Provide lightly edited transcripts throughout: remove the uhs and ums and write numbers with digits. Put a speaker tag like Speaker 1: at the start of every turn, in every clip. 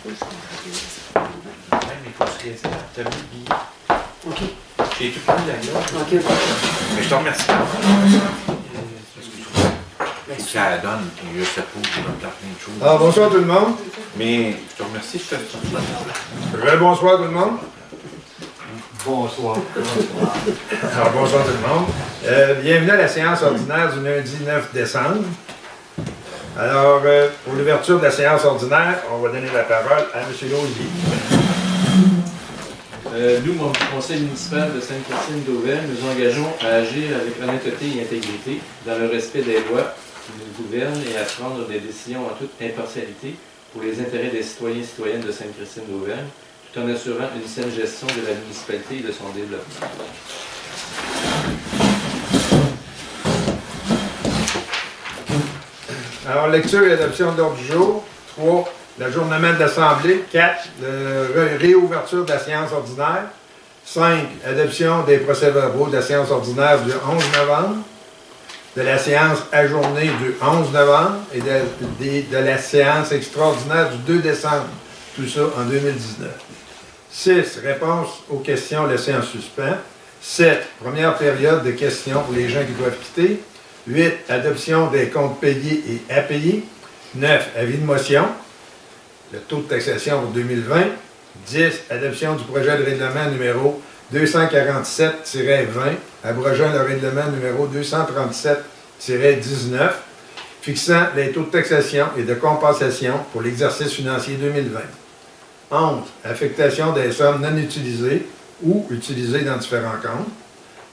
Speaker 1: Même, il faut se réserver. T'as mis le billet.
Speaker 2: OK.
Speaker 1: J'ai tout pris la gueule.
Speaker 2: OK.
Speaker 1: Mais je te remercie. Ça donne, puis je sais pas, je vais faire plein de choses.
Speaker 3: Alors, bonsoir tout le monde.
Speaker 1: Mais je te remercie, je te
Speaker 3: Bonsoir tout le monde.
Speaker 2: Bonsoir.
Speaker 3: Alors, bonsoir tout le monde. Bienvenue à la séance ordinaire du lundi 9 décembre. Alors, pour l'ouverture de la séance ordinaire, on va donner la parole à M. Lausier.
Speaker 4: Nous, mon conseil municipal de Sainte-Christine d'Auvergne, nous engageons à agir avec honnêteté et intégrité dans le respect des lois qui nous gouvernent et à prendre des décisions en toute impartialité pour les intérêts des citoyens et citoyennes de Sainte-Christine d'Auvergne, tout en assurant une saine gestion de la municipalité et de son développement.
Speaker 3: Alors, lecture et adoption de l'ordre du jour. 3. L'ajournement de l'Assemblée. 4. Réouverture de la séance ordinaire. 5. Adoption des procès-verbaux de la séance ordinaire du 11 novembre. De la séance ajournée du 11 novembre et de la séance extraordinaire du 2 décembre. Tout ça en 2019. 6. Réponse aux questions laissées en suspens. 7. Première période de questions pour les gens qui doivent quitter. 8. Adoption des comptes payés et à payer. 9. Avis de motion. Le taux de taxation pour 2020. 10. Adoption du projet de règlement numéro 247-20, abrogeant le règlement numéro 237-19, fixant les taux de taxation et de compensation pour l'exercice financier 2020. 11. Affectation des sommes non utilisées ou utilisées dans différents comptes.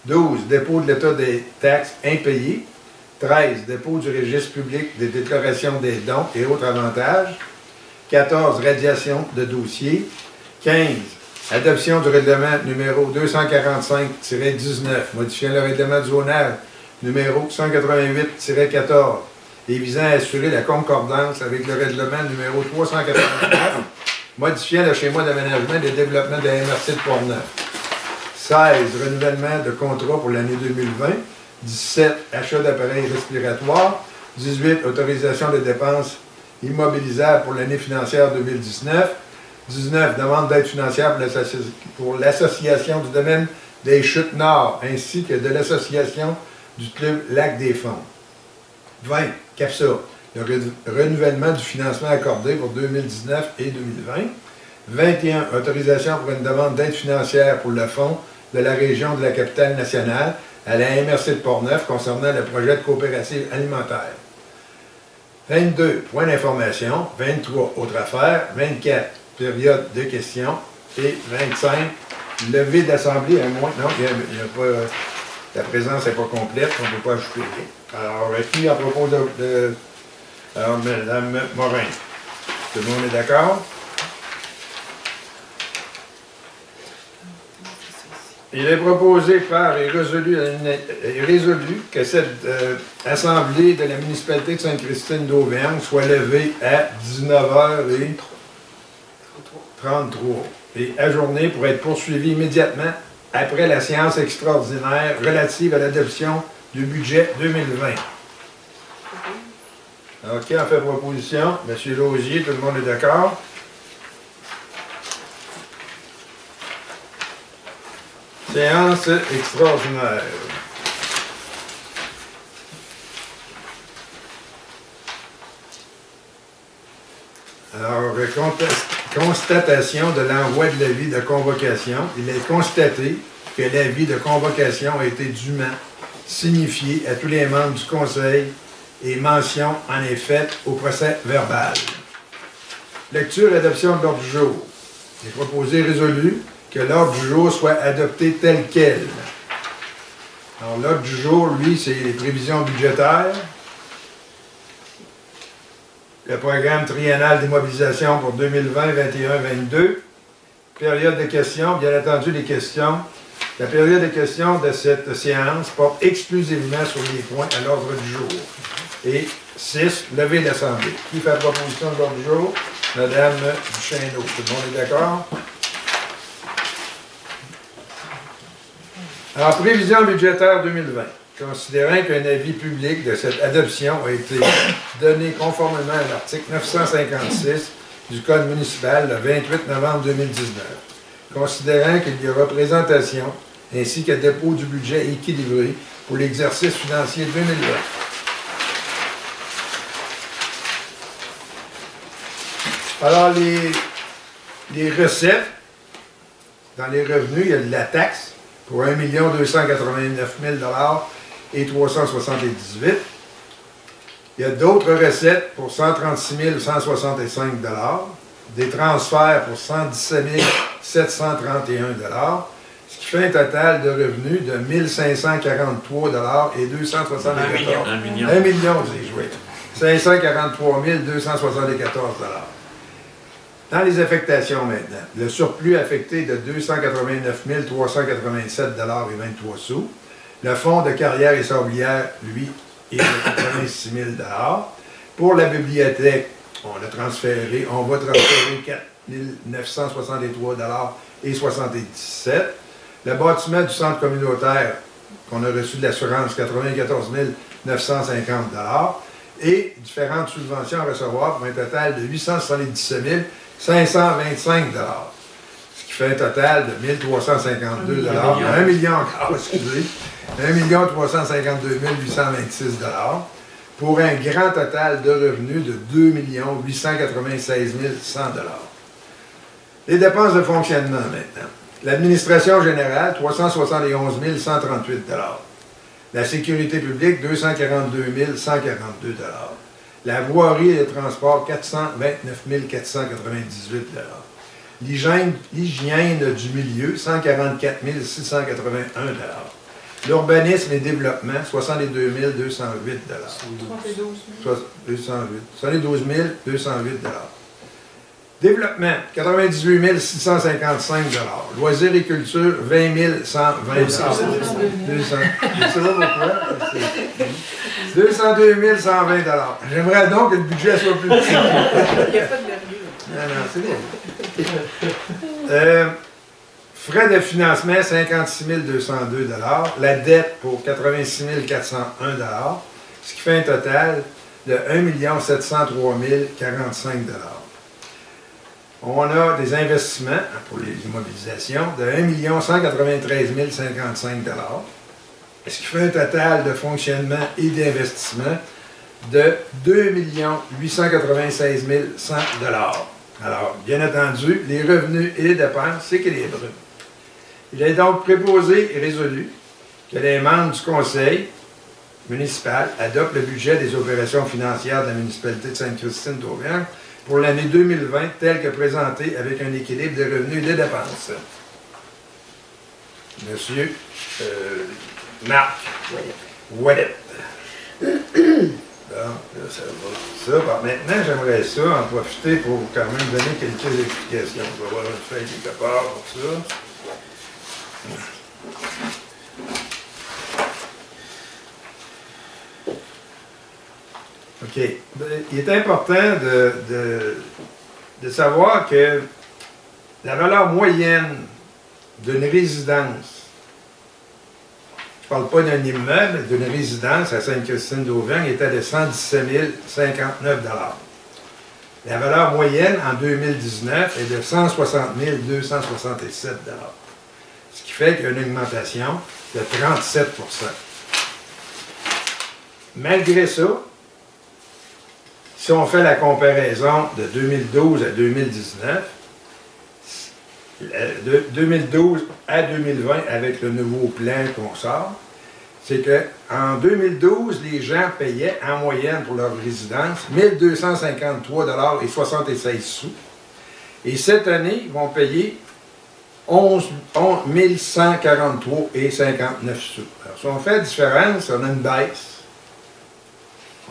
Speaker 3: 12. Dépôt de l'état des taxes impayées. 13. Dépôt du registre public des déclarations des dons et autres avantages. 14. Radiation de dossiers. 15. Adoption du règlement numéro 245-19, modifiant le règlement du zonage numéro 188-14 et visant à assurer la concordance avec le règlement numéro 389, modifiant le schéma d'aménagement et de développement de la MRC de Portneuf. 16. Renouvellement de contrat pour l'année 2020. 17. Achat d'appareils respiratoires. 18. Autorisation de dépenses immobilisables pour l'année financière 2019. 19. Demande d'aide financière pour l'association du domaine des Chutes Nord, ainsi que de l'association du club Lac des Fonds. 20. CAFSA, le renouvellement du financement accordé pour 2019 et 2020. 21. Autorisation pour une demande d'aide financière pour le fonds de la région de la capitale nationale à la MRC de Portneuf concernant le projet de coopérative alimentaire. 22. Point d'information. 23. Autres affaires. 24. Période de questions. Et 25, levée d'assemblée à moins. Non, il y a pas, la présence n'est pas complète, on ne peut pas ajouter rien. Alors, qui à propos alors, Mme Morin, tout le monde est d'accord? Il est proposé par et résolu que cette assemblée de la municipalité de Sainte-Christine d'Auvergne soit levée à 19h33 et ajournée pour être poursuivie immédiatement après la séance extraordinaire relative à l'adoption du budget 2020. Alors, qui en fait proposition? M. Lausier, tout le monde est d'accord? Séance extraordinaire. Alors, constatation de l'envoi de l'avis de convocation. Il est constaté que l'avis de convocation a été dûment signifié à tous les membres du Conseil et mention en est faite au procès verbal. Lecture et adoption de l'ordre du jour. Il est proposé et résolu que l'ordre du jour soit adopté tel quel. Alors, l'ordre du jour, lui, c'est les prévisions budgétaires, le programme triennal d'immobilisation pour 2020, 21, 22, période de questions, bien entendu, les questions. La période de questions de cette séance porte exclusivement sur les points à l'ordre du jour. Et 6, levée de l'Assemblée. Qui fait la proposition de l'ordre du jour? Madame Duchesneau. Tout le monde est d'accord? Alors, prévision budgétaire 2020. Considérant qu'un avis public de cette adoption a été donné conformément à l'article 956 du Code municipal le 28 novembre 2019, considérant qu'il y aura présentation ainsi que dépôt du budget équilibré pour l'exercice financier 2020. Alors, les recettes, dans les revenus, il y a de la taxe pour 1 289 000 et 378. Il y a d'autres recettes pour 136 165 $, des transferts pour 117 731 $, ce qui fait un total de revenus de 1 543 et 274
Speaker 1: 1 million.
Speaker 3: 1 million, dis-je, oui. 543 274 $. Dans les affectations maintenant, le surplus affecté de 289 387 $ et 23 sous. Le fonds de carrière et sablière, lui, est de 86 000 $. Pour la bibliothèque, on va transférer 4 963 et 77. Le bâtiment du centre communautaire, qu'on a reçu de l'assurance, 94 950 $. Et différentes subventions à recevoir pour un total de 877 525 $. Ce qui fait un total de 1 352 $. 1 million encore, excusez. 1 352 826 $. Pour un grand total de revenus de 2 896 100 $. Les dépenses de fonctionnement maintenant. L'administration générale, 371 138 $. La sécurité publique, 242 142 $. La voirie et le transport, 429 498 $. L'hygiène du milieu, 144 681 $. L'urbanisme et développement, 62 208 $. 72 208 $. Développement, 98 655 $. Loisirs et culture, 20 120 $. 202 120 $. J'aimerais donc que le budget soit plus petit.
Speaker 5: Il n'y a pas de virgule.
Speaker 3: Non, c'est bien. Frais de financement, 56 202 $. La dette pour 86 401 $. Ce qui fait un total de 1 703 045 $. On a des investissements pour les immobilisations de 1 193 055 $. Ce qui fait un total de fonctionnement et d'investissement de 2 896 100 $. Alors, bien entendu, les revenus et les dépenses s'équilibrent. Il est donc préposé et résolu que les membres du conseil municipal adoptent le budget des opérations financières de la municipalité de Sainte-Christine d'Auvergne pour l'année 2020 tel que présenté avec un équilibre des revenus et des dépenses. Monsieur Marc Ouellet. Donc, ça va. Ça, bon, maintenant, j'aimerais ça en profiter pour quand même donner quelques explications. On va avoir une feuille quelque part pour ça. OK. Il est important de savoir que la valeur moyenne d'une résidence, je ne parle pas d'un immeuble, d'une résidence à Sainte-Christine d'Auvergne était de 117 059 $. La valeur moyenne en 2019 est de 160 267 $. Ce qui fait qu'il y a une augmentation de 37 %. Malgré ça, si on fait la comparaison de 2012 à 2019, de 2012 à 2020 avec le nouveau plan qu'on sort, c'est qu'en 2012, les gens payaient en moyenne pour leur résidence 1 253 et 76 sous. Et cette année, ils vont payer 11 143 et 59 sous. Alors, si on fait la différence, on a une baisse.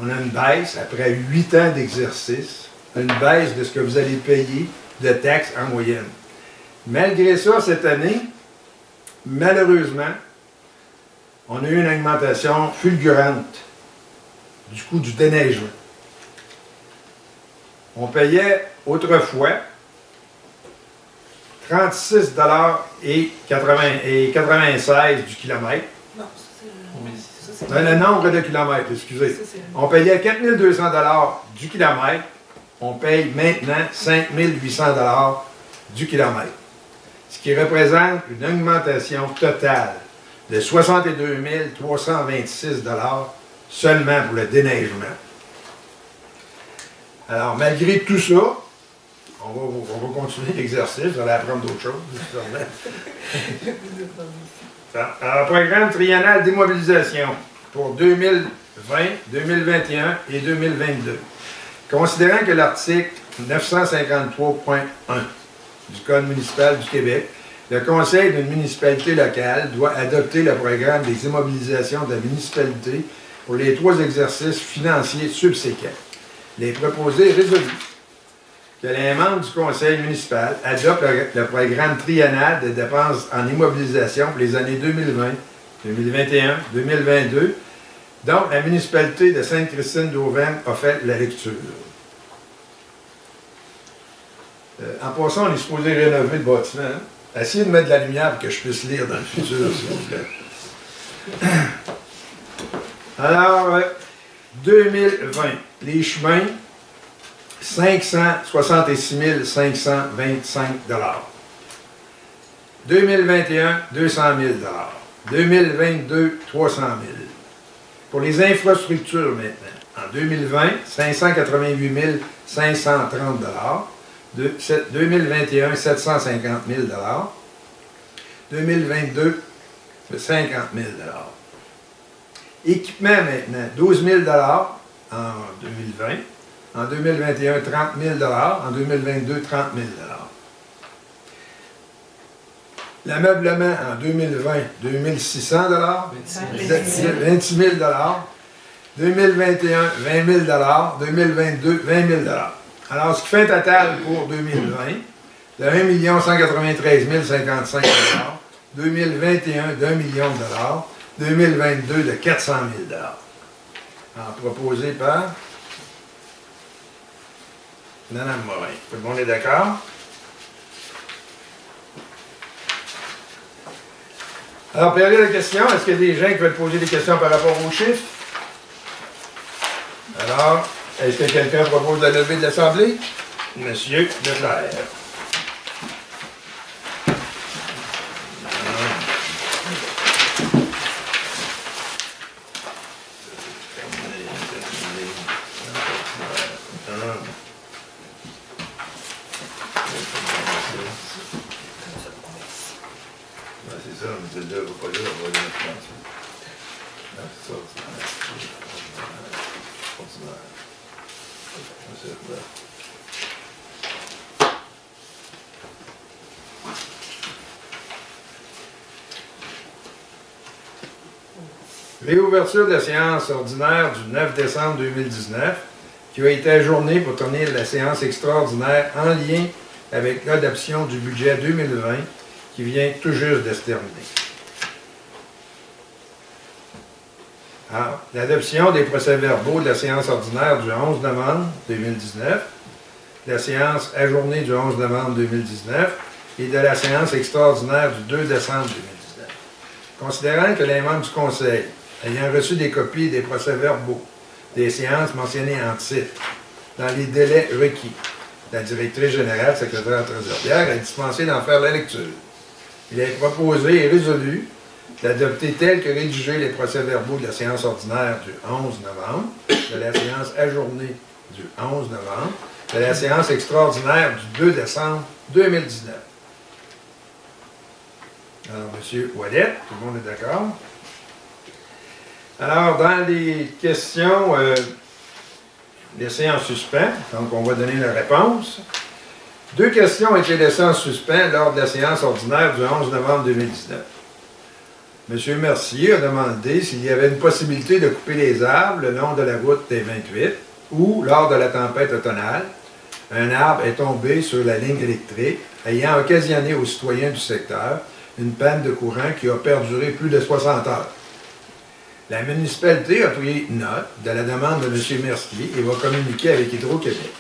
Speaker 3: On a une baisse après 8 ans d'exercice, une baisse de ce que vous allez payer de taxes en moyenne. Malgré ça, cette année, malheureusement, on a eu une augmentation fulgurante du coût du déneigement. On payait autrefois 36 $ et 96 du kilomètre.
Speaker 5: Non,
Speaker 3: Le nombre de kilomètres, excusez. On payait 4 200 $ du kilomètre on paye maintenant 5 800 $ du kilomètre, ce qui représente une augmentation totale de 62 326 $ seulement pour le déneigement. Alors, malgré tout ça, on va continuer l'exercice, vous allez apprendre d'autres choses, sûrement. Alors, programme triennal d'immobilisation pour 2020, 2021 et 2022. Considérant que l'article 953.1 du Code municipal du Québec, le Conseil d'une municipalité locale doit adopter le programme des immobilisations de la municipalité pour les 3 exercices financiers subséquents. Les proposés résolus que les membres du Conseil municipal adoptent le programme triennal de dépenses en immobilisation pour les années 2020, 2021, 2022, dont la municipalité de Sainte-Christine-d'Auvergne a fait la lecture. En passant, on est supposé rénover le bâtiment. Hein? Essayez de mettre de la lumière pour que je puisse lire dans le futur, s'il vous plaît. Alors, 2020, les chemins, 566 525 $. 2021, 200 000 $. 2022, 300 000 $. Pour les infrastructures maintenant, en 2020, 588 530 $. 2021, 750 000 $. 2022, 50 000 $. Équipement maintenant, 12 000 $ en 2020. En 2021, 30 000 $. En 2022, 30 000 $. L'ameublement en 2020, 2 600 $. 26 000 $. 2021, 20 000 $. 2022, 20 000 $. Alors, ce qui fait un total pour 2020 de 1 193 055 $. 2021, de 1 million $. 2022 de 400 000 $. Alors, proposé par Mme Morin. Tout le monde est d'accord? Alors, période de questions. Est-ce qu'il y a des gens qui veulent poser des questions par rapport aux chiffres? Alors, est-ce que quelqu'un propose la levée de l'Assemblée? Monsieur Leclerc. C'est ça, mais c'est là, pas là, on va le mettre comme ça. Non, c'est ça, c'est là. Réouverture de la séance ordinaire du 9 décembre 2019, qui a été ajournée pour tenir la séance extraordinaire en lien avec l'adoption du budget 2020, qui vient tout juste de se terminer. Alors, l'adoption des procès-verbaux de la séance ordinaire du 11 novembre 2019, la séance ajournée du 11 novembre 2019 et de la séance extraordinaire du 2 décembre 2019. Considérant que les membres du Conseil, ayant reçu des copies des procès-verbaux des séances mentionnées en titre, dans les délais requis, la directrice générale, secrétaire trésorière, a dispensé d'en faire la lecture. Il est proposé et résolu d'adopter tel que rédigé les procès-verbaux de la séance ordinaire du 11 novembre, de la séance ajournée du 11 novembre, de la séance extraordinaire du 2 décembre 2019. Alors, M. Ouellet, tout le monde est d'accord? Alors, dans les questions laissées en suspens, donc on va donner la réponse. 2 questions ont été laissées en suspens lors de la séance ordinaire du 11 novembre 2019. M. Mercier a demandé s'il y avait une possibilité de couper les arbres le long de la route des 28 ou, lors de la tempête automnale, un arbre est tombé sur la ligne électrique, ayant occasionné aux citoyens du secteur une panne de courant qui a perduré plus de 60 heures. La municipalité a pris note de la demande de M. Mercier et va communiquer avec Hydro-Québec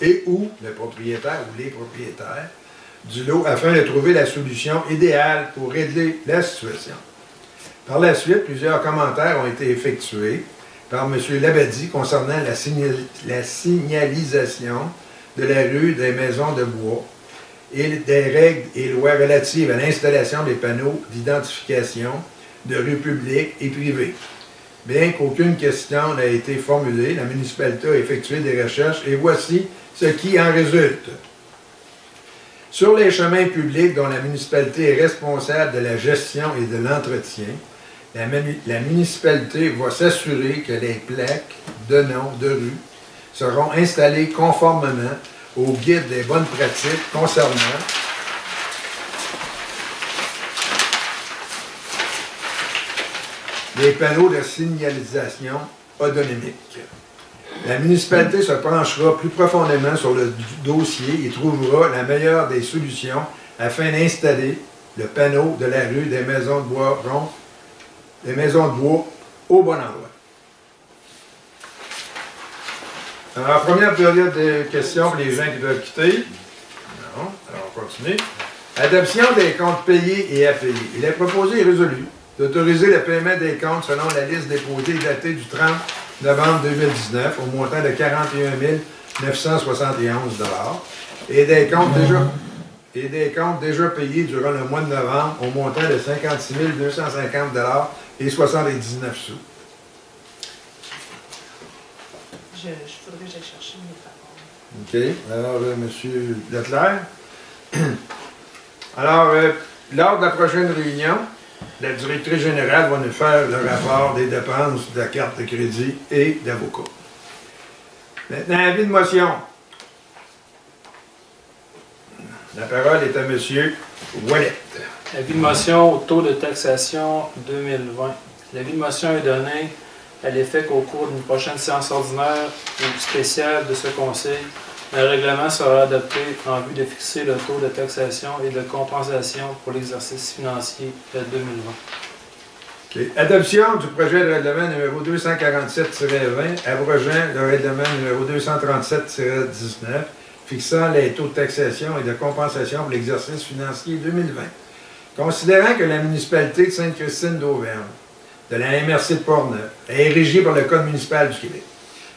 Speaker 3: et ou le propriétaire ou les propriétaires du lot afin de trouver la solution idéale pour régler la situation. Par la suite, plusieurs commentaires ont été effectués par M. Labadie concernant la signalisation de la rue des Maisons de Bois et des règles et lois relatives à l'installation des panneaux d'identification de rues publiques et privées. Bien qu'aucune question n'a été formulée, la municipalité a effectué des recherches et voici ce qui en résulte. Sur les chemins publics dont la municipalité est responsable de la gestion et de l'entretien, la municipalité va s'assurer que les plaques de nom de rue seront installées conformément au guide des bonnes pratiques concernant les panneaux de signalisation odonymiques. La municipalité se penchera plus profondément sur le dossier et trouvera la meilleure des solutions afin d'installer le panneau de la rue des Maisons de Bois ronds, des Maisons de Bois au bon endroit. Alors, première période de questions pour les gens qui doivent quitter. Non, alors on continue. Adoption des comptes payés et à payer. Il est proposé et résolu d'autoriser le paiement des comptes selon la liste déposée datée du 30 novembre 2019 au montant de 41 971 $ et des comptes déjà payés durant le mois de novembre au montant de 56 250 $ et 79 sous.
Speaker 5: Il faudrait que j'aille chercher mes rapports.
Speaker 3: OK. Alors, M. Leclerc. Alors, lors de la prochaine réunion, la directrice générale va nous faire le rapport des dépenses de la carte de crédit et d'avocat. Maintenant, avis de motion. La parole est à M. Ouellet.
Speaker 6: L'avis de motion au taux de taxation 2020. L'avis de motion est donné à l'effet qu'au cours d'une prochaine séance ordinaire ou spéciale de ce Conseil, un règlement sera adopté en vue de fixer le taux de taxation et de compensation pour l'exercice financier de 2020.
Speaker 3: Okay. Adoption du projet de règlement numéro 247-20, abrogeant le règlement numéro 237-19, fixant les taux de taxation et de compensation pour l'exercice financier 2020. Considérant que la municipalité de Sainte-Christine d'Auvergne, de la MRC de Portneuf, est régie par le Code municipal du Québec.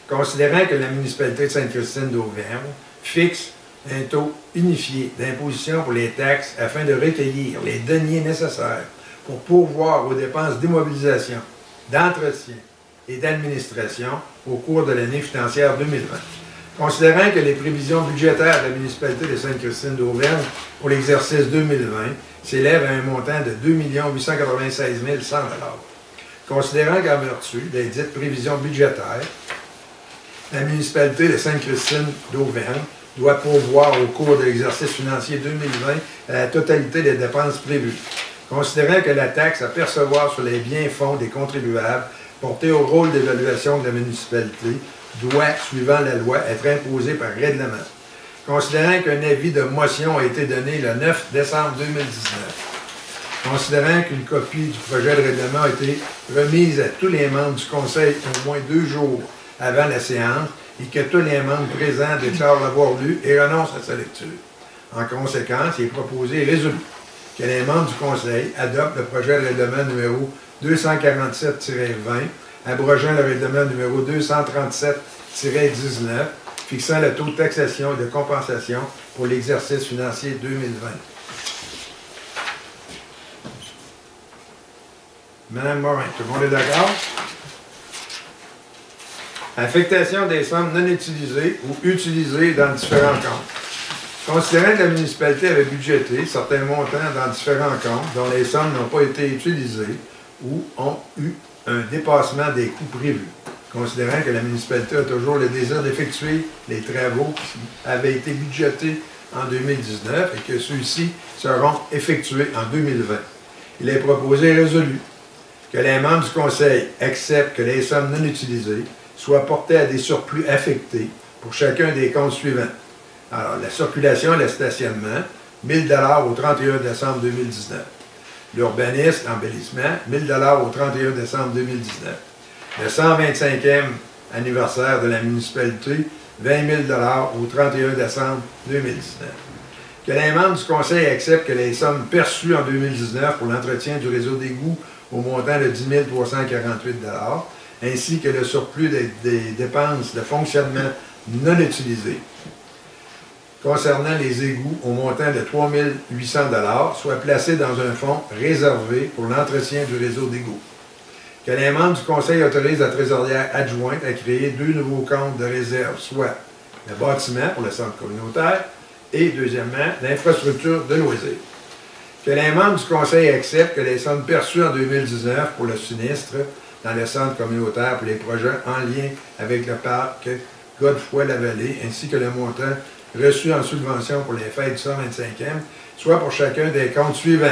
Speaker 3: Considérant que la municipalité de Sainte-Christine d'Auvergne fixe un taux unifié d'imposition pour les taxes afin de recueillir les deniers nécessaires pour pourvoir aux dépenses d'immobilisation, d'entretien et d'administration au cours de l'année financière 2020. Considérant que les prévisions budgétaires de la municipalité de Sainte-Christine d'Auvergne pour l'exercice 2020 s'élèvent à un montant de 2 896 100 $. Considérant qu'en vertu des dites prévisions budgétaires, la municipalité de Sainte-Christine d'Auvergne doit pourvoir au cours de l'exercice financier 2020 à la totalité des dépenses prévues. Considérant que la taxe à percevoir sur les biens-fonds des contribuables portée au rôle d'évaluation de la municipalité doit, suivant la loi, être imposée par règlement. Considérant qu'un avis de motion a été donné le 9 décembre 2019. Considérant qu'une copie du projet de règlement a été remise à tous les membres du Conseil au moins 2 jours avant la séance et que tous les membres présents déclarent l'avoir lu et renoncent à sa lecture. En conséquence, il est proposé et résolu que les membres du Conseil adoptent le projet de règlement numéro 247-20, abrogeant le règlement numéro 237-19, fixant le taux de taxation et de compensation pour l'exercice financier 2020. Madame Morin, tout le monde est d'accord? Affectation des sommes non utilisées ou utilisées dans différents comptes. Considérant que la municipalité avait budgété certains montants dans différents comptes dont les sommes n'ont pas été utilisées ou ont eu un dépassement des coûts prévus. Considérant que la municipalité a toujours le désir d'effectuer les travaux qui avaient été budgétés en 2019 et que ceux-ci seront effectués en 2020. Il est proposé et résolu que les membres du Conseil acceptent que les sommes non utilisées soient portées à des surplus affectés pour chacun des comptes suivants. Alors, la circulation et le stationnement, 1 000 $ au 31 décembre 2019. L'urbanisme, embellissement, 1 000 $ au 31 décembre 2019. Le 125e anniversaire de la municipalité, 20 000 $ au 31 décembre 2019. Que les membres du Conseil acceptent que les sommes perçues en 2019 pour l'entretien du réseau d'égouts au montant de 10 348 $ ainsi que le surplus des dépenses de fonctionnement non utilisées concernant les égouts au montant de 3 800 $ soit placé dans un fonds réservé pour l'entretien du réseau d'égouts. Que les membres du Conseil autorisent la trésorière adjointe à créer 2 nouveaux comptes de réserve, soit le bâtiment pour le centre communautaire et, deuxièmement, l'infrastructure de loisirs. Que les membres du Conseil acceptent que les sommes perçues en 2019 pour le sinistre dans le centre communautaire pour les projets en lien avec le parc Godefroy-la-Vallée, ainsi que le montant reçu en subvention pour les fêtes du 125e, soit pour chacun des comptes suivants.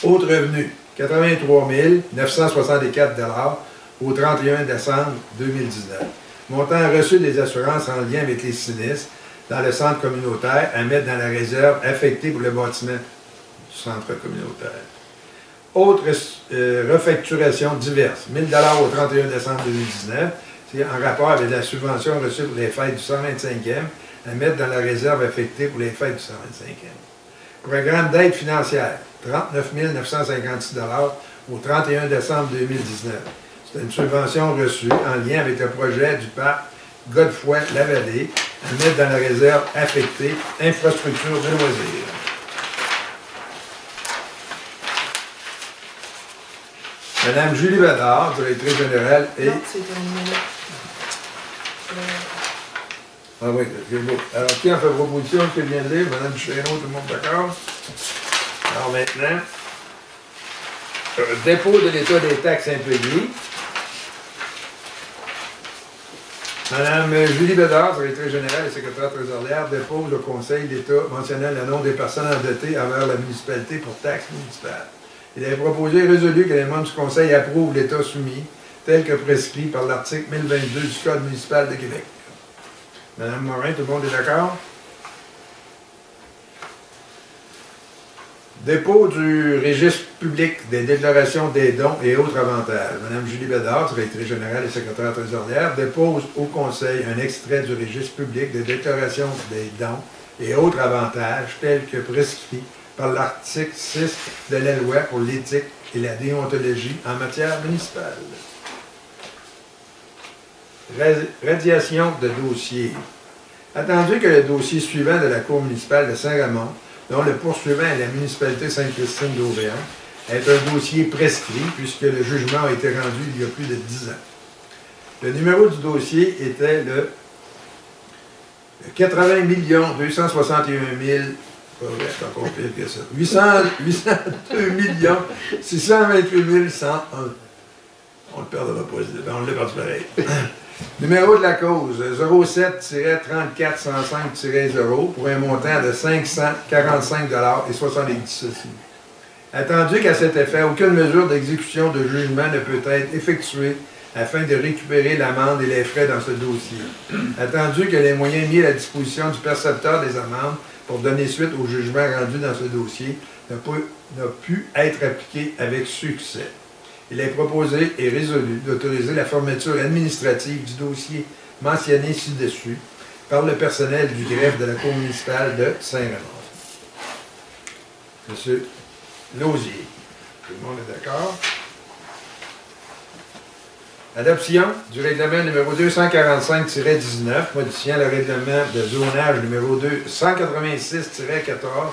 Speaker 3: Autres revenus, 83 964 $ au 31 décembre 2019. Montant reçu des assurances en lien avec les sinistres dans le centre communautaire à mettre dans la réserve affectée pour le bâtiment du centre communautaire. Autres refacturations diverses, 1 000 $ au 31 décembre 2019, c'est en rapport avec la subvention reçue pour les fêtes du 125e, à mettre dans la réserve affectée pour les fêtes du 125e. Programme d'aide financière, 39 956 $ au 31 décembre 2019. C'est une subvention reçue en lien avec le projet du parc Godefroy-la-Vallée, à mettre dans la réserve affectée infrastructure de loisirs. Madame Julie Bédard, directrice générale, et...
Speaker 5: Non, c'est terminé.
Speaker 3: Ah oui, c'est beau. Alors, qui en fait proposition, qui vient de lire? Madame Chéreau, tout le monde d'accord? Alors maintenant, dépôt de l'état des taxes impayées. Madame Julie Bédard, directrice générale et secrétaire trésorière, dépose au Conseil d'État mentionnant le nom des personnes endettées envers la municipalité pour taxes municipales. Il est proposé et résolu que les membres du Conseil approuvent l'état soumis, tel que prescrit par l'article 1022 du Code municipal de Québec. Madame Morin, tout le monde est d'accord? Dépôt du registre public des déclarations des dons et autres avantages. Madame Julie Bédard, directrice générale et secrétaire trésorière, dépose au Conseil un extrait du registre public des déclarations des dons et autres avantages tels que prescrits par l'article 6 de la loi pour l'éthique et la déontologie en matière municipale. Radiation de dossier. Attendu que le dossier suivant de la Cour municipale de Saint-Raymond, dont le poursuivant est la municipalité Sainte-Christine d'Auvergne, est un dossier prescrit puisque le jugement a été rendu il y a plus de 10 ans. Le numéro du dossier était le 80 261 000, c'est encore pire que ça, 802 628 101. On ne le perdra pas, on l'a perdu pareil. Numéro de la cause, 07-34 105-0 pour un montant de 545,70 $. Attendu qu'à cet effet, aucune mesure d'exécution de jugement ne peut être effectuée afin de récupérer l'amende et les frais dans ce dossier. Attendu que les moyens mis à la disposition du percepteur des amendes pour donner suite au jugement rendu dans ce dossier n'a pu être appliqué avec succès. Il est proposé et résolu d'autoriser la fermeture administrative du dossier mentionné ci-dessus par le personnel du greffe de la Cour municipale de Saint-Raymond. Monsieur Lausier. Tout le monde est d'accord? Adoption du règlement numéro 245-19, modifiant le règlement de zonage numéro 286-14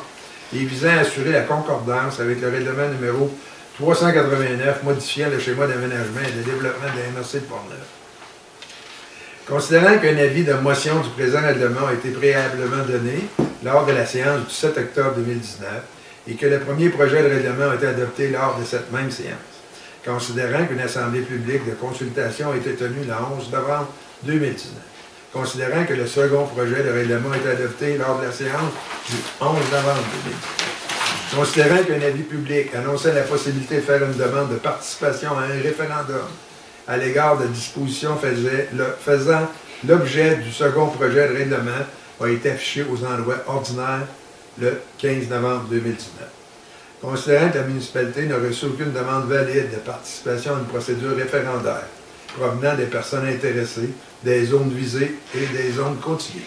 Speaker 3: et visant à assurer la concordance avec le règlement numéro 389, modifiant le schéma d'aménagement et de développement de la MRC de Portneuf. Considérant qu'un avis de motion du présent règlement a été préalablement donné lors de la séance du 7 octobre 2019 et que le premier projet de règlement a été adopté lors de cette même séance, considérant qu'une assemblée publique de consultation a été tenue le 11 novembre 2019, considérant que le second projet de règlement a été adopté lors de la séance du 11 novembre 2019, considérant qu'un avis public annonçait la possibilité de faire une demande de participation à un référendum à l'égard de dispositions faisant l'objet du second projet de règlement a été affiché aux endroits ordinaires le 15 novembre 2019. Considérant que la municipalité n'a reçu aucune demande valide de participation à une procédure référendaire provenant des personnes intéressées, des zones visées et des zones contiguës.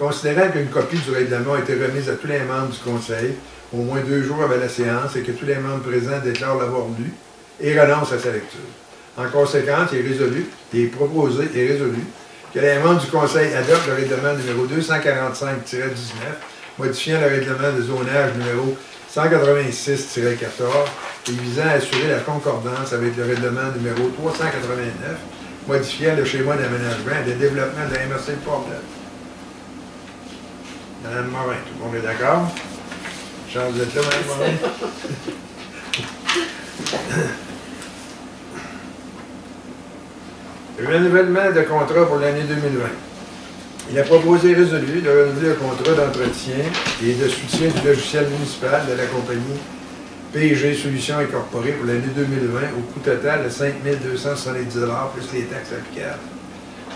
Speaker 3: Considérant qu'une copie du règlement a été remise à tous les membres du Conseil au moins 2 jours avant la séance et que tous les membres présents déclarent l'avoir lu et renoncent à sa lecture. En conséquence, il est proposé et résolu que les membres du Conseil adoptent le règlement numéro 245-19, modifiant le règlement de zonage numéro 186-14 et visant à assurer la concordance avec le règlement numéro 389, modifiant le schéma d'aménagement et de développement de la MRC de Port-Neuf. Madame Morin, tout le monde est d'accord? Charles, vous êtes là, Madame Morin? Renouvellement de contrat pour l'année 2020. Il a proposé et résolu de renouveler le contrat d'entretien et de soutien du logiciel municipal de la compagnie PG Solutions Incorporée pour l'année 2020 au coût total de 5 270 $ plus les taxes applicables.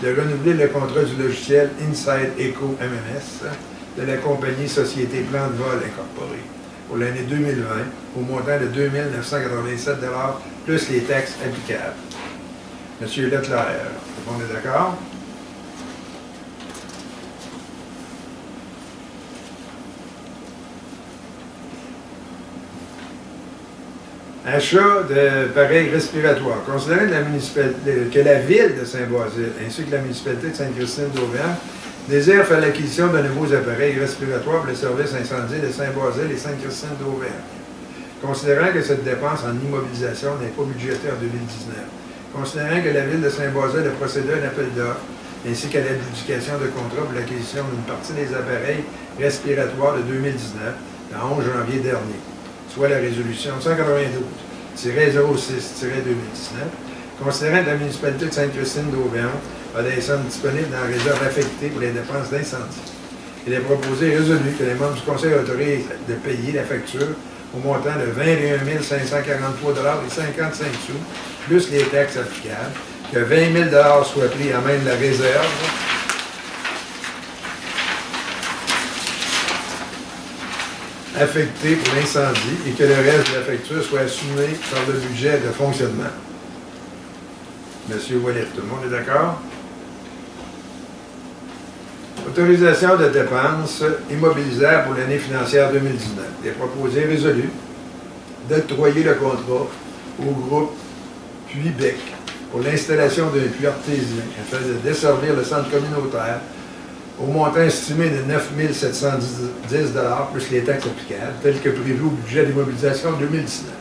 Speaker 3: De renouveler le contrat du logiciel Inside Eco MMS de la compagnie Société Plan de Vol Incorporée pour l'année 2020 au montant de 2 987 $ plus les taxes applicables. Monsieur Leclerc, tout le monde est d'accord? Achat d'appareils respiratoires. Considérant que la ville de Saint-Basile ainsi que la municipalité de Sainte-Christine d'Auvergne désirent faire l'acquisition de nouveaux appareils respiratoires pour le service incendie de Saint-Basile et Sainte-Christine d'Auvergne. Considérant que cette dépense en immobilisation n'est pas budgétée en 2019. Considérant que la ville de Saint-Basile a procédé à un appel d'offres ainsi qu'à l'adjudication de contrat pour l'acquisition d'une partie des appareils respiratoires de 2019, le 11 janvier dernier, soit la résolution 192-06-2019, considérant que la municipalité de Sainte-Christine d'Auvergne a des sommes disponibles dans la réserve affectée pour les dépenses d'incendie. Il est proposé et résolu que les membres du Conseil autorisent de payer la facture au montant de 21 543 $ et 55 sous, plus les taxes applicables, que 20 000 $ soient pris en main de la réserve affectée pour l'incendie et que le reste de la facture soit assumé par le budget de fonctionnement. Monsieur Ouellet, tout le monde est d'accord? Autorisation de dépenses immobilisables pour l'année financière 2019. Il est proposé et résolu d'octroyer le contrat au groupe Puy-Bec pour l'installation d'un puits artésien afin de desservir le centre communautaire au montant estimé de 9 710 $ plus les taxes applicables, tel que prévu au budget d'immobilisation 2019.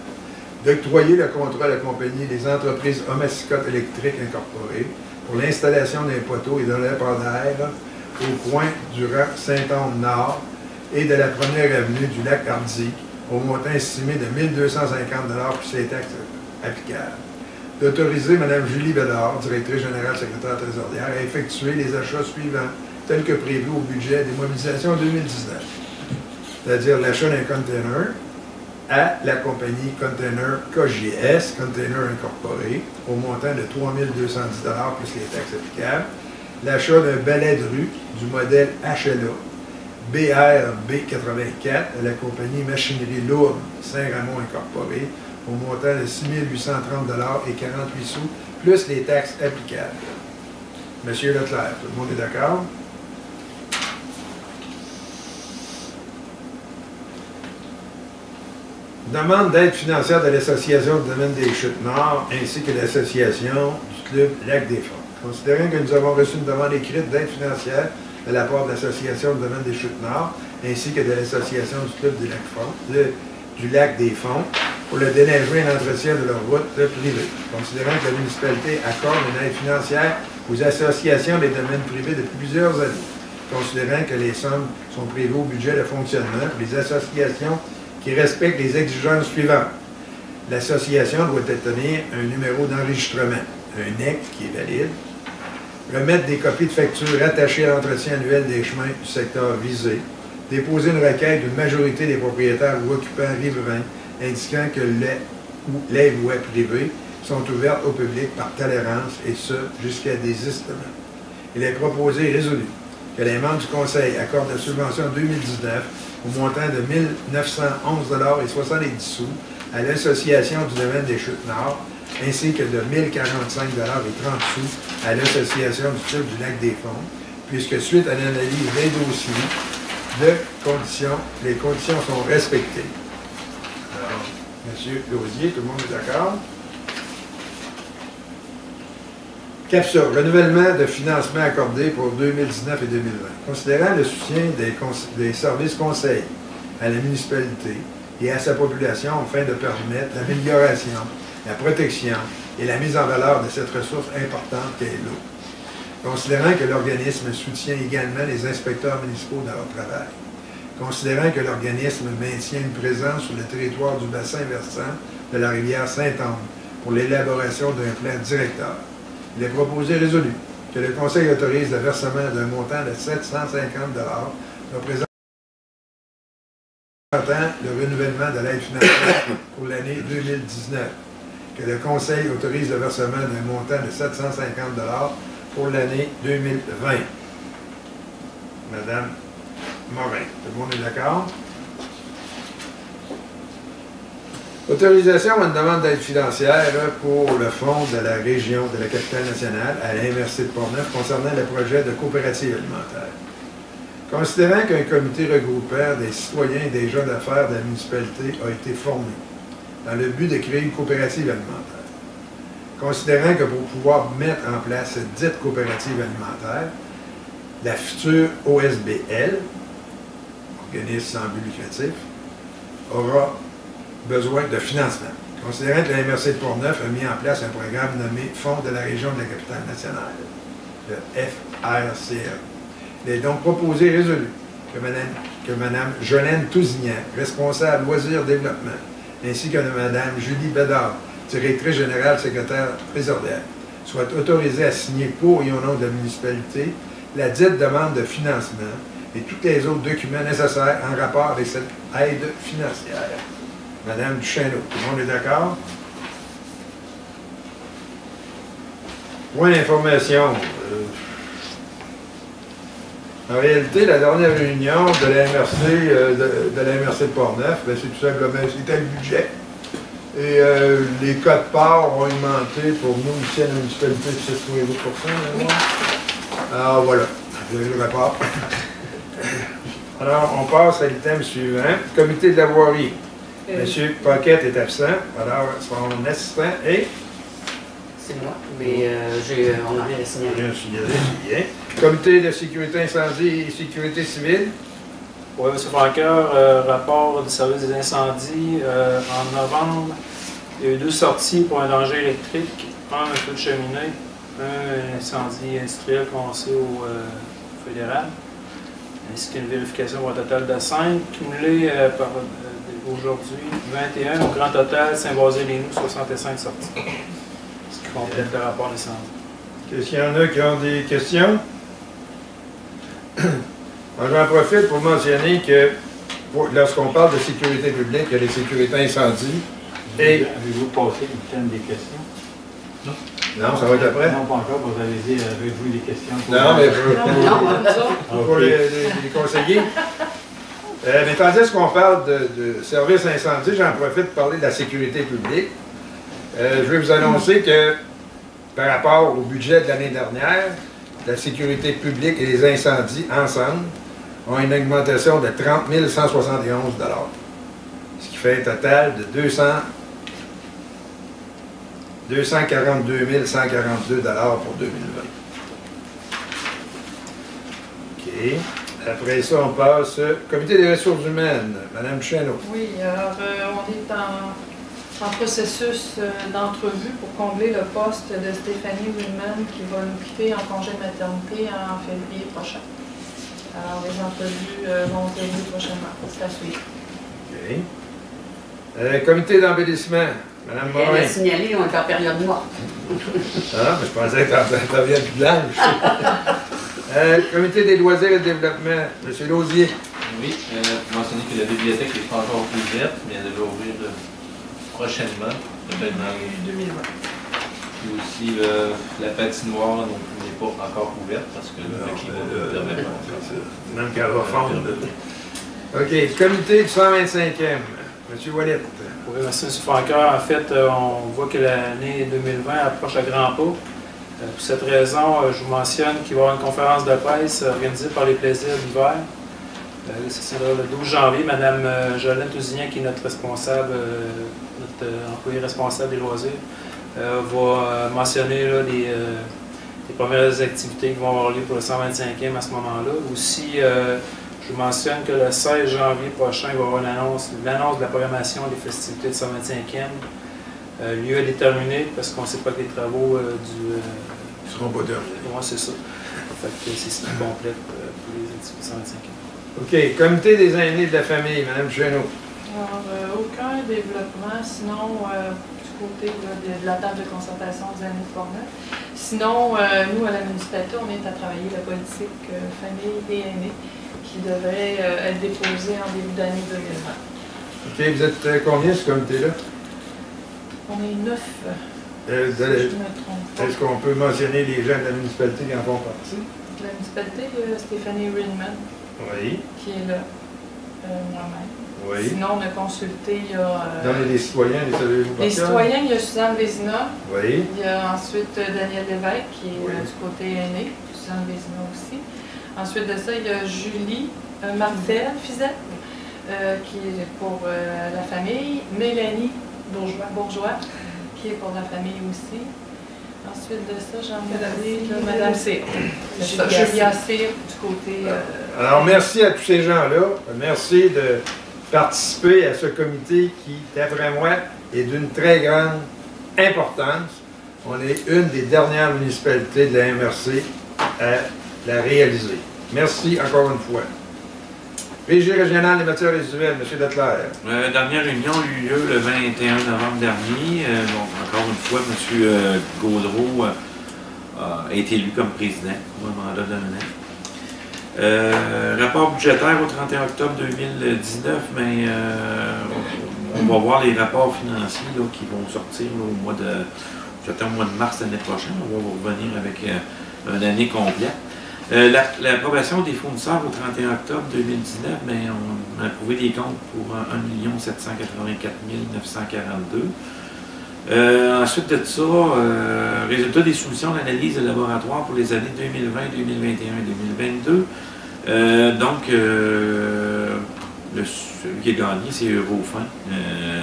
Speaker 3: D'octroyer le contrat à la compagnie des entreprises Homasicotte électriques incorporées pour l'installation d'un poteau et d'un lampadaire au coin du rang Saint-Anne-Nord et de la première avenue du lac Hardy au montant estimé de 1 250 $ plus les taxes applicables. D'autoriser Mme Julie Bédard, directrice générale secrétaire trésorière, à effectuer les achats suivants tels que prévu au budget d'immobilisation 2019, c'est-à-dire l'achat d'un container à la compagnie Container KGS, Container Incorporé, au montant de 3 210 $ plus les taxes applicables, l'achat d'un balai de rue du modèle HLA BRB84 à la compagnie Machinerie Lourde Saint-Ramon Incorporé, au montant de 6 830 $ et 48 sous, plus les taxes applicables. Monsieur Leclerc, tout le monde est d'accord? Demande d'aide financière de l'Association du domaine des Chutes Nord ainsi que l'Association du Club Lac des Fonds. Considérant que nous avons reçu une demande écrite d'aide financière de la part de l'Association du domaine des Chutes Nord ainsi que de l'Association du Club du Lac des Fonds pour le déneigement et l'entretien de leurs routes privées. Considérant que la municipalité accorde une aide financière aux associations des domaines privés depuis plusieurs années. Considérant que les sommes sont prévues au budget de fonctionnement pour les associations qui respectent les exigences suivantes. L'association doit obtenir un numéro d'enregistrement, un NEC qui est valide, remettre des copies de factures attachées à l'entretien annuel des chemins du secteur visé, déposer une requête d'une majorité des propriétaires ou occupants riverains indiquant que les voies privées sont ouvertes au public par tolérance et ce, jusqu'à désistement. Il est proposé et résolu que les membres du Conseil accordent la subvention 2019 au montant de 1 911 $ et 70 sous à l'Association du domaine des Chutes Nord, ainsi que de 1 045 $ et 30 sous à l'Association du Club du Lac des Fonds, puisque suite à l'analyse des dossiers les conditions sont respectées. Alors, M. Lausier, tout le monde est d'accord? CAPSA, renouvellement de financement accordé pour 2019 et 2020. Considérant le soutien des services conseils à la municipalité et à sa population afin de permettre l'amélioration, la protection et la mise en valeur de cette ressource importante qu'est l'eau. Considérant que l'organisme soutient également les inspecteurs municipaux dans leur travail. Considérant que l'organisme maintient une présence sur le territoire du bassin versant de la rivière Saint-Anne pour l'élaboration d'un plan directeur. Il est proposé résolu que le Conseil autorise le versement d'un montant de 750 $, représentant le renouvellement de l'aide financière pour l'année 2019. Que le Conseil autorise le versement d'un montant de 750 $ pour l'année 2020. Madame Morin, tout le monde est d'accord? Autorisation à une demande d'aide financière pour le fonds de la région de la capitale nationale à la MRC de Portneuf concernant le projet de coopérative alimentaire. Considérant qu'un comité regroupant des citoyens et des gens d'affaires de la municipalité a été formé dans le but de créer une coopérative alimentaire. Considérant que pour pouvoir mettre en place cette dite coopérative alimentaire, la future OSBL, organisme sans but lucratif, aura besoin de financement. Considérant que la MRC de Portneuf a mis en place un programme nommé Fonds de la région de la capitale nationale, le FRCE. Il est donc proposé et résolu que Mme Jolène Tousignan, responsable loisirs développement, ainsi que Mme Julie Bédard, directrice générale secrétaire trésorière, soit autorisée à signer pour et au nom de la municipalité la dite demande de financement et tous les autres documents nécessaires en rapport avec cette aide financière. Madame Duchesneau, tout le monde est d'accord? Point d'information. En réalité, la dernière réunion de la MRC de Portneuf, c'est tout simplement, c'était le budget. Et les codes parts ont augmenté pour nous ici à la municipalité de 6,8 %. Alors voilà, vous avez le rapport. Alors, on passe à l'item suivant. Comité de la voirie. Monsieur Paquette est absent. Alors, son assistant est...
Speaker 7: C'est moi, mais on a rien signé.
Speaker 3: Rien signalé, c'est bien. Comité de sécurité incendie et sécurité civile.
Speaker 6: Oui, M. Franqueur, rapport du service des incendies. En novembre, il y a eu 2 sorties pour un danger électrique. Un feu de cheminée, un incendie industriel qu'on sait au fédéral, ainsi qu'une vérification pour un total de 5, cumulé par aujourd'hui 21, au grand total, Saint-Basile-les-Nous, 65 sorties. Ce qui complète le rapport d'incendie.
Speaker 3: Est-ce qu'il y en a qui ont des questions? J'en profite pour mentionner que lorsqu'on parle de sécurité publique, il y a les sécurités incendie et...
Speaker 2: Avez-vous passé le thème des questions?
Speaker 3: Non, ça va être après?
Speaker 2: Non, pas encore. Vous avez dit, avez-vous des questions?
Speaker 3: Non, mais
Speaker 7: Non,
Speaker 3: pour les conseillers. Mais tandis qu'on parle de service incendie, j'en profite pour parler de la sécurité publique. Je vais vous annoncer que par rapport au budget de l'année dernière, la sécurité publique et les incendies ensemble ont une augmentation de 30 171 $. Ce qui fait un total de 242 142 $ pour 2020. OK. Après ça, on passe au Comité des ressources humaines. Madame Duchesneau.
Speaker 5: Oui, alors on est en processus d'entrevue pour combler le poste de Stéphanie Willman qui va nous quitter en congé de maternité en février prochain. Alors les entrevues vont se dérouler prochainement. C'est à suivre.
Speaker 3: OK. Comité d'embellissement. Madame
Speaker 7: elle
Speaker 3: Morin.
Speaker 7: a signalé, on est en période noire.
Speaker 3: Ah, mais je pensais que t'en viens de blanche. Comité des loisirs et développement. Monsieur Lausier.
Speaker 4: Oui, mentionner que la bibliothèque n'est pas encore ouverte, mais elle devrait ouvrir prochainement, peut-être dans les
Speaker 5: 2020.
Speaker 4: Puis aussi, la patinoire n'est pas encore ouverte parce que le climat ne permet pas.
Speaker 3: Même qu'elle va fondre. OK. Comité du 125e. Monsieur Wallet.
Speaker 6: Oui, merci, M. Franqueur. En fait, on voit que l'année 2020 approche à grands pas. Pour cette raison, je vous mentionne qu'il va y avoir une conférence de presse organisée par les plaisirs d'hiver. Ce sera le 12 janvier. Mme Jolène Tousignan, qui est notre responsable, notre employée responsable des loisirs, va mentionner là, des premières activités qui vont avoir lieu pour le 125e à ce moment-là. Aussi, je vous mentionne que le 16 janvier prochain, il va y avoir l'annonce de la programmation des festivités de 125e. Lieu à déterminer parce qu'on ne sait pas que les travaux du...
Speaker 3: Ils ne seront pas terminés.
Speaker 6: Oui, c'est ça. Fait que c'est ce qui complète pour les activités 125e.
Speaker 3: OK. Comité des aînés de la famille, Mme Chéneau.
Speaker 5: Alors, aucun développement, sinon du côté là, de la table de concertation des aînés de Portneuf. Sinon, nous, à la municipalité, on est à travailler la politique famille et aînés qui devrait être déposée en début d'année 2020.
Speaker 3: OK. Vous êtes combien, ce comité-là?
Speaker 5: On est 9, si je ne me trompe pas.
Speaker 3: Est-ce qu'on peut mentionner les gens de la municipalité qui en font partie?
Speaker 5: De la municipalité, il y a Stéphanie Rinman
Speaker 3: Oui.
Speaker 5: qui est là, moi-même.
Speaker 3: Oui.
Speaker 5: Sinon, on a consulté, il y a...
Speaker 3: Dans les citoyens, les savez-vous par
Speaker 5: les
Speaker 3: cœur?
Speaker 5: citoyens, il y a Suzanne Vézina.
Speaker 3: Oui.
Speaker 5: Il y a ensuite Daniel Lévesque qui est
Speaker 3: Oui.
Speaker 5: du côté aîné, Suzanne Vézina aussi. Ensuite de ça, il y a Julie Martel Fizette qui est pour la famille. Mélanie Bourgeois qui est pour la famille aussi. Ensuite de ça, j'en ai Madame Cyr. Julia Cyr du côté...
Speaker 3: Alors, merci à tous ces gens-là. Merci de participer à ce comité qui, d'après moi, est d'une très grande importance. On est une des dernières municipalités de la MRC à la réaliser. Merci encore une fois. Régie régionale des matières résiduelles, M. Leclerc.
Speaker 1: La dernière réunion a eu lieu le 21 novembre dernier. Donc, encore une fois, M. Gaudreau a été élu comme président pour un mandat d'1 an. Rapport budgétaire au 31 octobre 2019, mais on va voir les rapports financiers là, qui vont sortir là, au mois de mars l'année prochaine. On va vous revenir avec une année complète. L'approbation des fournisseurs au 31 octobre 2019, mais on a approuvé des comptes pour 1 784 942. Ensuite de ça, résultat des soumissions d'analyse de laboratoire pour les années 2020, 2021 et 2022. Donc, celui qui a gagné, c'est Eurofin,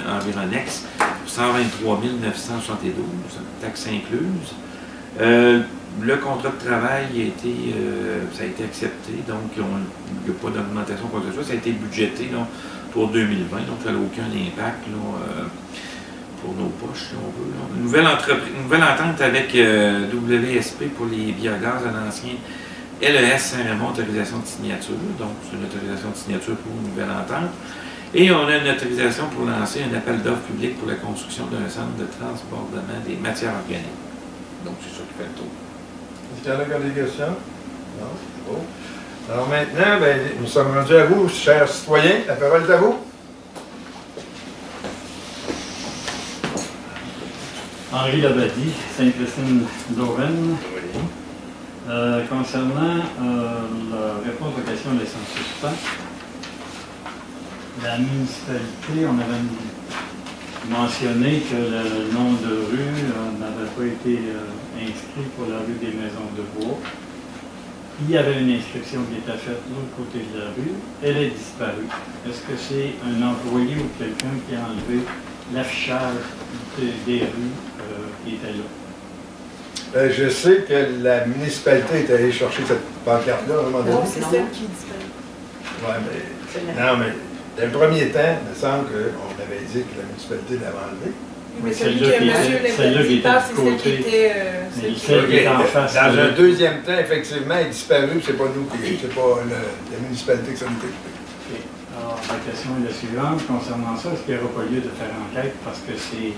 Speaker 1: Environex, pour 123 972, taxes incluses. Le contrat de travail ça a été accepté, donc il n'y a pas d'augmentation quoi que ce soit. Ça a été budgété là, pour 2020, donc ça n'a aucun impact là, pour nos poches, si on veut. Là. Une nouvelle entente avec WSP pour les biogaz à l'ancien LES Saint-Raymond, autorisation de signature. Donc, c'est une autorisation de signature pour une nouvelle entente. Et on a une autorisation pour lancer un appel d'offres public pour la construction d'un centre de transbordement des matières organiques. Donc, c'est ça qui fait le tour.
Speaker 3: Est-ce qu'il y en a qui ont des questions? Non? C'est beau. Alors maintenant, ben, nous sommes rendus à vous, chers citoyens. La parole est à vous.
Speaker 2: Henri Labadie, Sainte-Christine-Lorraine.
Speaker 3: Oui.
Speaker 2: Concernant la réponse aux questions de l'essence suspens, la municipalité, on avait mentionné que le nom de rue n'avait pas été inscrit pour la rue des Maisons de Bois. Il y avait une inscription qui était faite de l'autre côté de la rue. Elle est disparue. Est-ce que c'est un employé ou quelqu'un qui a enlevé l'affichage des rues qui était là?
Speaker 3: Je sais que la municipalité est allée chercher cette pancarte-là à un moment donné.
Speaker 7: Non, c'est celle qui disparaît.
Speaker 3: Ouais, mais, non, mais dans le premier temps, il me semble qu'on avait dit que la municipalité l'avait enlevé.
Speaker 5: Mais
Speaker 2: Celle-là
Speaker 5: celui que
Speaker 2: qui était-
Speaker 5: M.
Speaker 2: celle-là qui était
Speaker 5: Leclerc,
Speaker 2: du
Speaker 5: c'est celle qui
Speaker 2: côté.
Speaker 5: était...
Speaker 2: Mais
Speaker 5: celle qui-
Speaker 2: celle qui est en face.
Speaker 3: Dans un deuxième temps, effectivement, elle est disparue, c'est pas nous c'est pas la municipalité qui s'en est occupée.
Speaker 2: Ok. Alors, la question est la suivante. Concernant ça, est-ce qu'il n'y aura pas lieu de faire enquête parce que c'est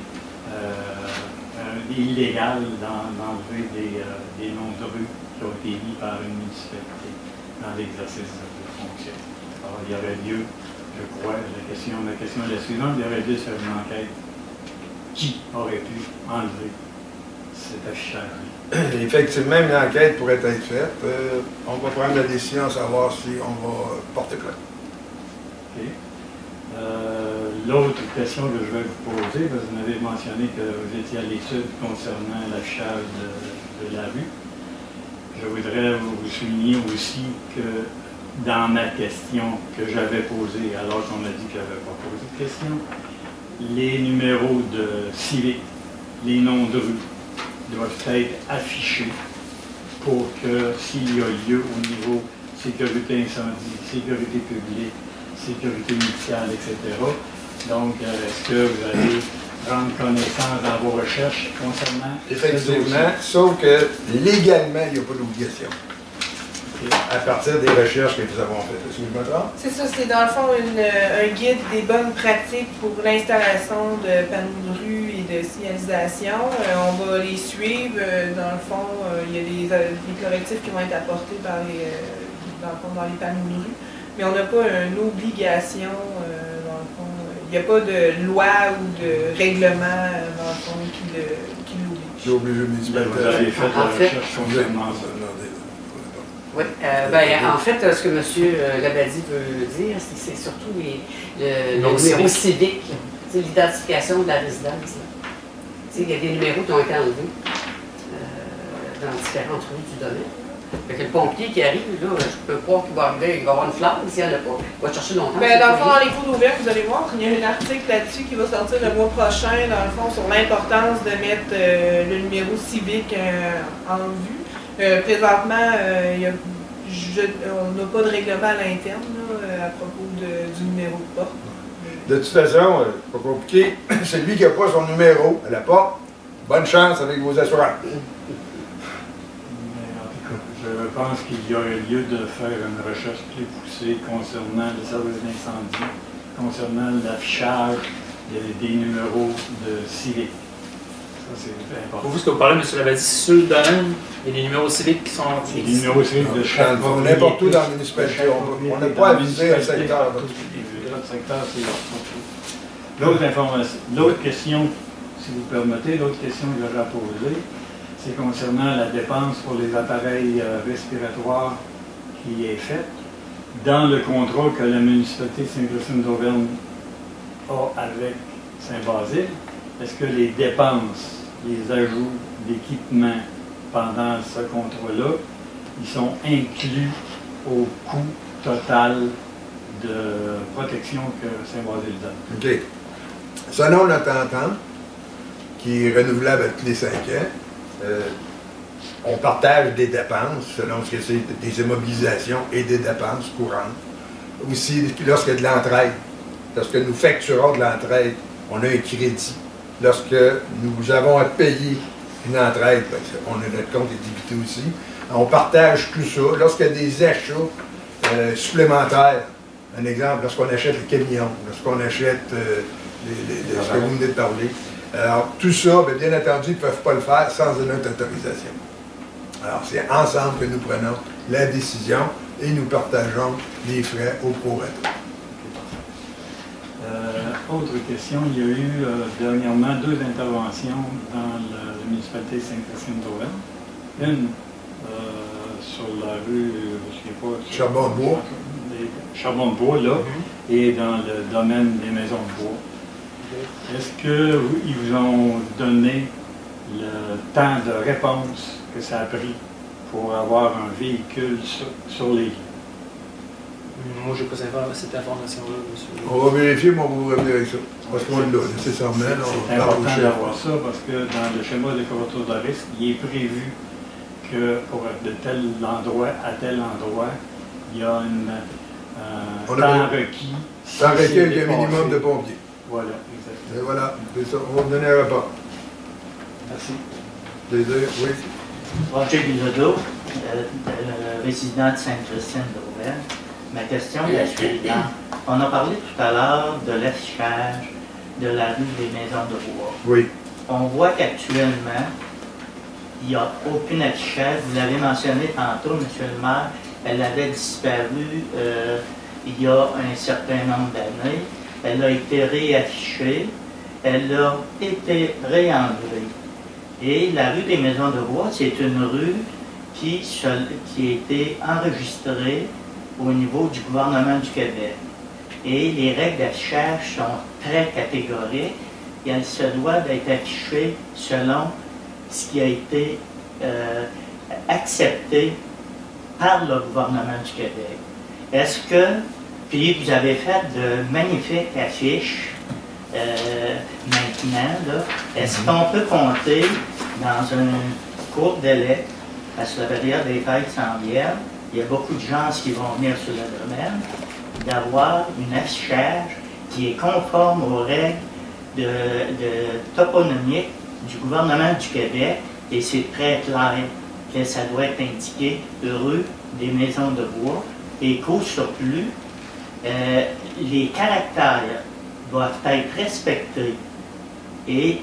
Speaker 2: illégal d'enlever des noms de rues qui ont été mis par une municipalité dans l'exercice de fonction? Alors, il y aurait lieu, je crois, la question est la suivante, il y aurait lieu de faire une enquête. Qui aurait pu enlever cet affichage-là?
Speaker 3: Effectivement, une enquête pourrait être faite. On va prendre la décision à savoir si on va porter plainte.
Speaker 2: Okay. L'autre question que je vais vous poser, parce que vous m'avez mentionné que vous étiez à l'étude concernant l'affichage de la rue. Je voudrais vous souligner aussi que dans ma question que j'avais posée, alors qu'on a dit que je n'avais pas posé de question, les numéros de civique, les noms de rue doivent être affichés pour que s'il y a lieu au niveau sécurité incendie, sécurité publique, sécurité médicale, etc. Donc, est-ce que vous allez prendre connaissance dans vos recherches concernant
Speaker 3: Effectivement, sauf que légalement, il n'y a pas d'obligation. À partir des recherches que nous avons faites. Est-ce que je me trompe?
Speaker 8: C'est ça, c'est dans le fond un guide des bonnes pratiques pour l'installation de panneaux de rue et de signalisation. On va les suivre. Dans le fond, il y a des correctifs qui vont être apportés dans les panneaux de rue. Mais on n'a pas une obligation, dans le fond. Il n'y a pas de loi ou de règlement, dans le fond, qui l'oblige.
Speaker 3: J'ai obligé le municipal.
Speaker 2: Vous avez fait la
Speaker 7: En fait,
Speaker 2: recherche concernant ça.
Speaker 7: Oui, en fait, ce que M. Labadie veut dire, c'est surtout le numéro civique, l'identification de la résidence. Il y a des numéros qui ont été enlevés dans différentes rues du domaine. Fait que le pompier qui arrive, là, je peux croire qu'il va arriver, il va avoir une flamme, s'il n'y en a pas, il va chercher longtemps.
Speaker 8: Dans le fond, dans les cours d'Auvergne, vous allez voir, il y a un article là-dessus qui va sortir le mois prochain, dans le fond, sur l'importance de mettre le numéro civique en vue. Présentement, on n'a pas de règlement à l'interne à propos du numéro de porte.
Speaker 3: De toute façon, pas compliqué, celui qui n'a pas son numéro à la porte, bonne chance avec vos assurances.
Speaker 2: Je pense qu'il y a lieu de faire une recherche plus poussée concernant le service d'incendie, concernant l'affichage des numéros de civiques. Ça, c'est important.
Speaker 6: Vous, ce que vous parlez, M. Labadie, sur le domaine, il y a des numéros civiques qui sont...
Speaker 2: Les numéros civiques de chaque
Speaker 3: n'importe où dans la municipalité. On n'a pas à viser un secteur.
Speaker 2: L'autre secteur, c'est l'autre information. L'autre question, si vous permettez, l'autre question que j'aurais à poser, c'est concernant la dépense pour les appareils respiratoires qui est faite dans le contrat que la municipalité de Sainte-Christine d'Auvergne a avec Saint-Basile. Est-ce que les dépenses, les ajouts d'équipement pendant ce contrat-là, ils sont inclus au coût total de protection que Saint-Basile donne?
Speaker 3: OK. Selon notre entente, qui est renouvelable à tous les 5 ans, on partage des dépenses selon ce que c'est des immobilisations et des dépenses courantes. Aussi, lorsqu'il y a de l'entraide, lorsque nous facturons de l'entraide, on a un crédit. Lorsque nous avons à payer une entraide, notre compte est débité aussi, on partage tout ça. Lorsqu'il y a des achats supplémentaires, un exemple, lorsqu'on achète le camion, lorsqu'on achète ce que vous venez de parler, alors, tout ça, bien entendu, ils ne peuvent pas le faire sans notre autorisation. Alors, c'est ensemble que nous prenons la décision et nous partageons les frais au prorata.
Speaker 2: Autre question, il y a eu dernièrement 2 interventions dans la municipalité de Sainte-Christine d'Auvergne. Une sur la rue, je ne sais pas...
Speaker 3: Charbon-de-Bois.
Speaker 2: Charbon-de-Bois, là, et dans le domaine des maisons de bois. Est-ce qu'ils vous ont donné le temps de réponse que ça a pris pour avoir un véhicule sur les lieux?
Speaker 6: Moi, je n'ai pas cette information-là, monsieur.
Speaker 3: On va vérifier, mais on va vous revenir avec ça. Parce qu'on l'a nécessairement.
Speaker 2: C'est important d'avoir ça parce que dans le schéma de couverture de risque, il est prévu que pour de tel endroit à tel endroit, il y a un temps requis.
Speaker 3: Temps requis avec un minimum de pompiers.
Speaker 2: Voilà, exactement.
Speaker 3: Et voilà, c'est ça. On va vous donner un rapport.
Speaker 2: Merci.
Speaker 3: Plaisir, oui.
Speaker 9: Roger Bilodeau, résident de Sainte-Christine d'Auvergne. Ma question est la suivante. On a parlé tout à l'heure de l'affichage de la rue des Maisons de Bois.
Speaker 3: Oui.
Speaker 9: On voit qu'actuellement, il n'y a aucun affichage. Vous l'avez mentionné tantôt, M. le maire, elle avait disparu il y a un certain nombre d'années. Elle a été réaffichée, elle a été réenlevée. Et la rue des Maisons de Bois, c'est une rue qui a été enregistrée au niveau du gouvernement du Québec. Et les règles d'affichage sont très catégoriques et elles se doivent être affichées selon ce qui a été accepté par le gouvernement du Québec. Est-ce que, puis vous avez fait de magnifiques affiches maintenant, est-ce qu'on peut compter dans un court délai parce que la période des fêtes s'en vient. Il y a beaucoup de gens qui vont venir sur le domaine, d'avoir une affichage qui est conforme aux règles de toponymie du gouvernement du Québec, et c'est très clair que ça doit être indiqué rue des Maisons de Bois, et qu'au surplus, les caractères doivent être respectés. Et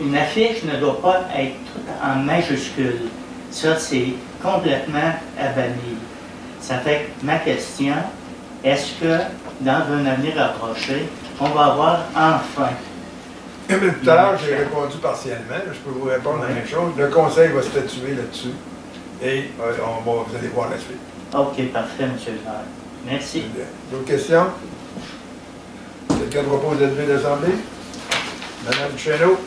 Speaker 9: une affiche ne doit pas être en majuscule. Ça, c'est complètement à bannir. Ça fait que ma question, est-ce que dans un avenir approché, on va avoir enfin...
Speaker 3: Un peu plus tard, j'ai répondu partiellement. Je peux vous répondre la même chose. Le conseil va statuer là-dessus et vous allez voir la suite.
Speaker 9: OK, parfait, M. le maire. Merci.
Speaker 3: D'autres questions? Quelqu'un propose d'élever l'Assemblée? Madame Duchesneau?